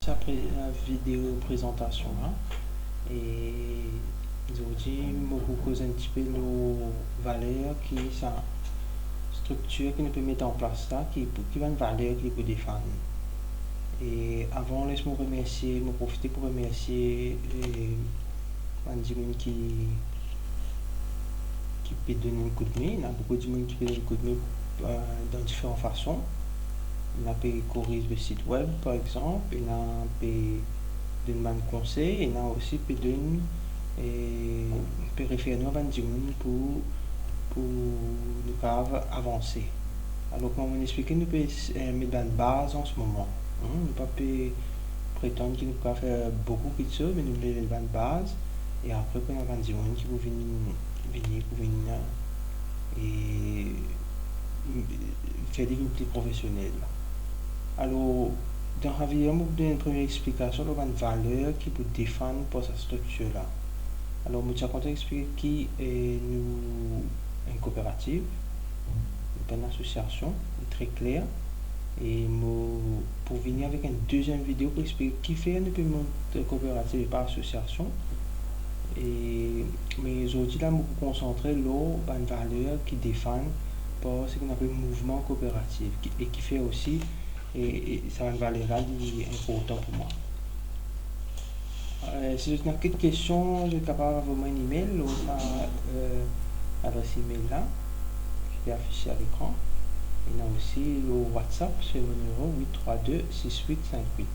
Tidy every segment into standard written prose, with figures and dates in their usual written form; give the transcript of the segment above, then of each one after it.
Après la vidéo présentation là, et aujourd'hui, je vais vous causer un petit peu nos valeurs qui sa structure que nous peut mettre en place là, qui va une valeur qui peut défendre. Et avant, laisse-moi remercier, me profiter pour remercier les gens qui peut donner un coup de main. Il y a beaucoup de gens qui peuvent donner un coup de main dans différentes façons. Il y a qui corrige le site web par exemple, il y a qui donne un conseil, il y a aussi qui donne peut référer nous à des gens pour nous avancer. Alors comme on explique, nous pouvons mettre une base en ce moment. Nous ne pouvons pas prétendre que nous pouvons faire beaucoup de choses, mais nous voulons une base. Et après, on a des gens qui vont venir pour venir et faire des plus professionnels. Alors, dans la vidéo, je vais vous donner une première explication de la valeur qui peut défendre pour cette structure-là. Alors, je vais expliquer qui est une coopérative, une association, très clair. Et pour venir avec une deuxième vidéo pour expliquer qui fait une paiement de coopérative et pas association. Mais aujourd'hui, là, je vais me concentrer sur une valeur qui défend pour ce qu'on appelle mouvement coopératif et qui fait aussi, et c'est une valeur là qui est importante pour moi. Si vous avez quelques questions, je suis capable d'envoyer un email ou adresse email là, qui est affiché à l'écran. Il y a aussi le WhatsApp sur le numéro 832 6858.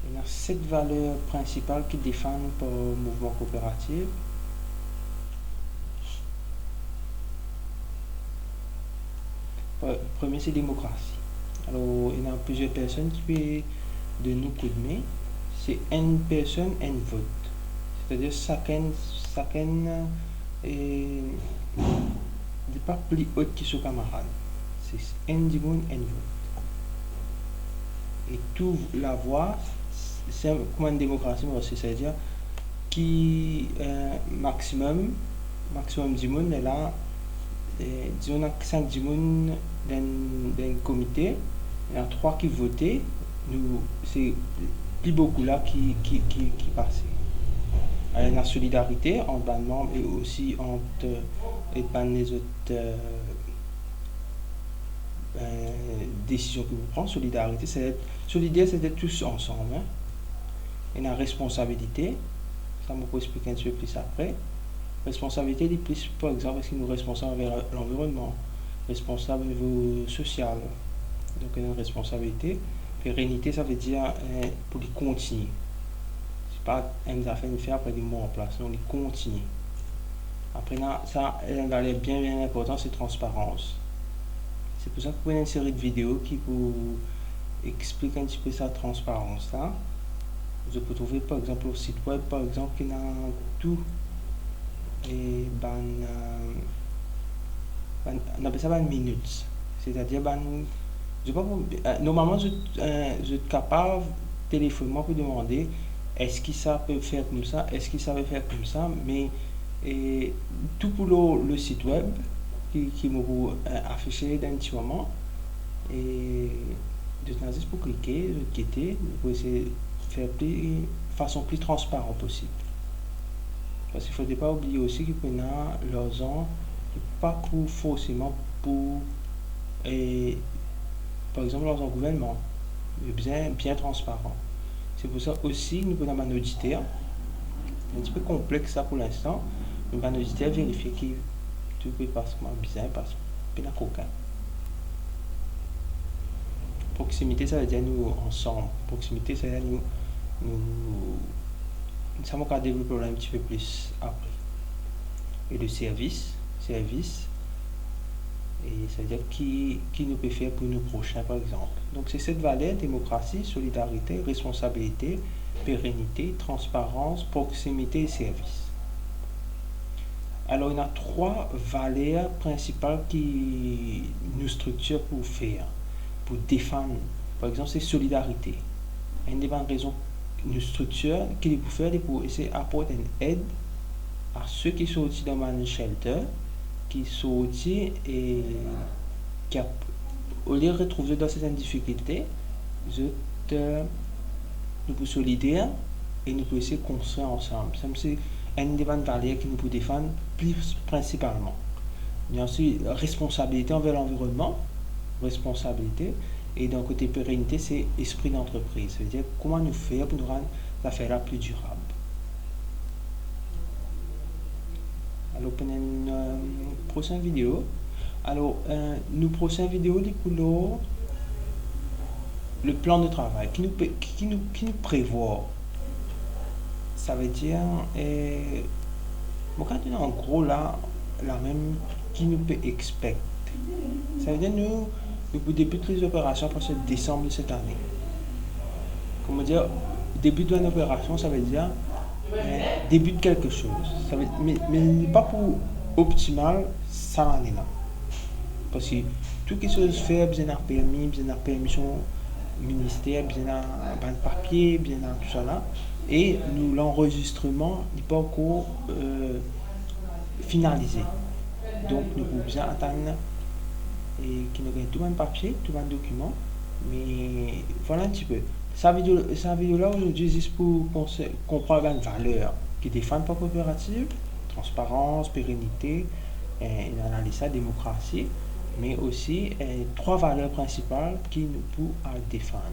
Il y a 7 valeurs principales qui défendent pour le mouvement coopératif. Premier, c'est démocratie. Alors, il y a plusieurs personnes qui peuvent donner un coup de main. C'est une personne, un vote. C'est-à-dire chacun n'est pas plus haut que son camarade. C'est un monde, un vote. Et tout la voix, c'est comme une démocratie, c'est-à-dire qui maximum du monde est là. Disons, on a 5 du monde d'un comité, il y a 3 qui votaient, c'est plus beaucoup là qui passaient. Il y a la solidarité entre les membres et aussi entre les autres décisions que vous prenez. Solidarité, c'est d'être tous ensemble. Il y a la responsabilité, ça je vais expliquer un petit peu plus après. Responsabilité des plus, par exemple, est-ce que nous sommes responsables envers l'environnement, responsables au niveau social. Donc, il y a une responsabilité. Pérennité, ça veut dire pour les continuer. C'est pas une affaire de faire après des mois en place, non, les continuer. Après, là, ça, une valeur bien importante, c'est transparence. C'est pour ça que vous prenez une série de vidéos qui vous explique un petit peu sa transparence. Là. Vous pouvez trouver, par exemple, au site web, par exemple, qui a tout. Et on appelle ça minutes. C'est-à-dire, normalement, je suis capable de téléphoner pour demander est-ce que ça peut faire comme ça, est-ce que ça peut faire comme ça, mais tout pour le site web qui me affiché dans un petit moment. Et je juste pour cliquer, je quitter, pour essayer de faire de façon plus transparente possible. Parce qu'il ne faut pas oublier aussi qu'il y a l'argent pas pour forcément pour par exemple l'argent gouvernement, mais bien transparent. C'est pour ça aussi nous avons un auditeur, un petit peu complexe ça pour l'instant, nous avons un auditeur vérifier que tout peut passer bien, parce qu'il n'y a aucun. Proximité, ça veut dire nous ensemble. Proximité, ça veut dire nous ça m'a développer un petit peu plus après. Et le service, et ça veut dire qui nous peut faire pour nous prochains, par exemple. Donc, c'est cette valeur, démocratie, solidarité, responsabilité, pérennité, transparence, proximité et service. Alors, il y a 3 valeurs principales qui nous structurent pour faire, pour défendre. Par exemple, c'est solidarité. Une des raisons une structure qui peut faire pour essayer d'apporter une aide à ceux qui sont dans un shelter, qui sont et qui au lieu de retrouver dans certaines difficultés, nous pouvons solidaires et nous pouvons essayer de construire ensemble. C'est une des valeurs qui nous peut défendre plus principalement. Il y a aussi responsabilité envers l'environnement, responsabilité, et d'un côté pérennité, c'est esprit d'entreprise. C'est-à-dire comment nous faire pour nous rendre l'affaire plus durable. Alors, pour une prochaine vidéo, nous prochaine vidéo, le plan de travail qui nous prévoit. Ça veut dire, quand en gros là, la même qui nous peut expect. Ça veut dire nous débutons les opérations à partir de décembre de cette année. Comment dire, début d'une opération, ça veut dire début de quelque chose. Ça veut, mais pas pour optimal, ça l'année là. Parce que tout ce qui se fait, bien un permis, bien une permission ministère, bien un papier, bien tout ça là. Et nous l'enregistrement n'est pas encore finalisé. Donc nous pouvons bien attendre et qui nous gagne tout un papier, tout un document. Mais voilà un petit peu. Sa vidéo là aujourd'hui juste pour comprendre une valeur qui défend pas coopérative, transparence, pérennité, une analyse de démocratie, mais aussi trois valeurs principales qui nous pouvons défendre.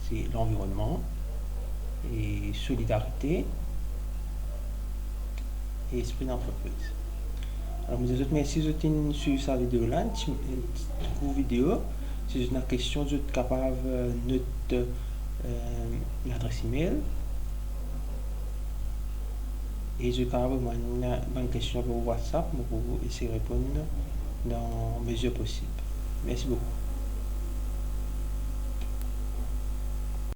C'est l'environnement, et solidarité et esprit d'entreprise. Alors, je vous remercie de suivre cette vidéo là, une vidéo. Si vous avez une question, vous êtes capable de notre adresse email. Et je vais vous une question pour WhatsApp pour essayer de répondre dans mesure possible. Merci beaucoup.